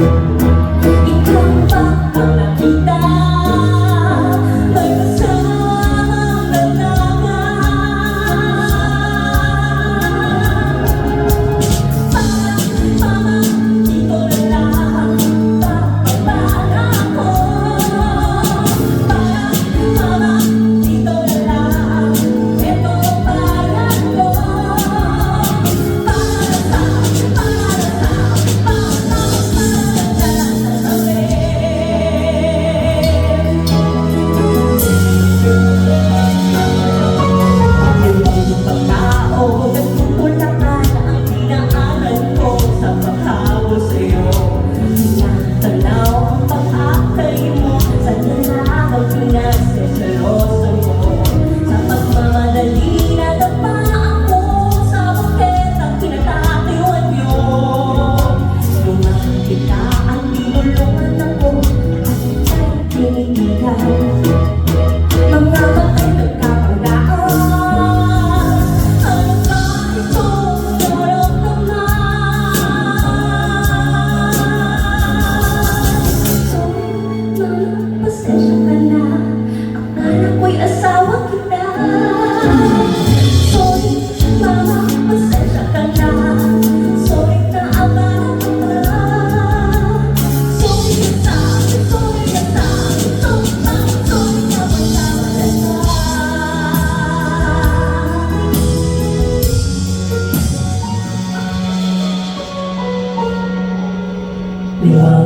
Ikaw ba ang nakita? May kasamang dalaga. Dito na lang papabala ko. Dito na lang ito bayan ko.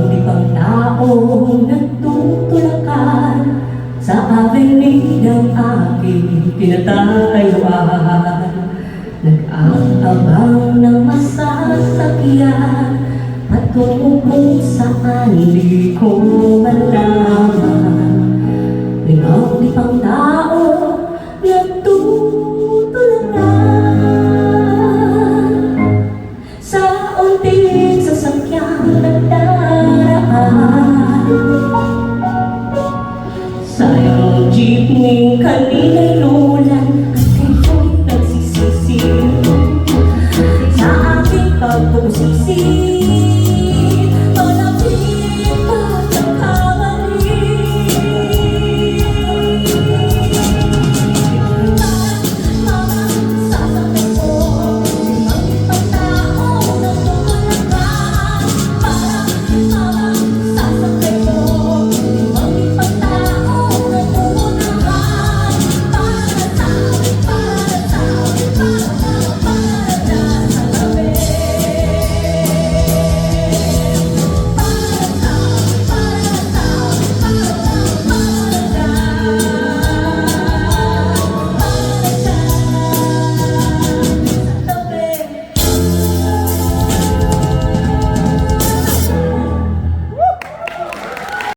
Limang taong nagtutulakan sa avenidang aking tinatayuan. Nag-aabang ng masasakyan patungo saan di ko malaman. Limang taong nagtutulakan sa unting sasakyang nagdaraan. Sayang jeepney kanina'y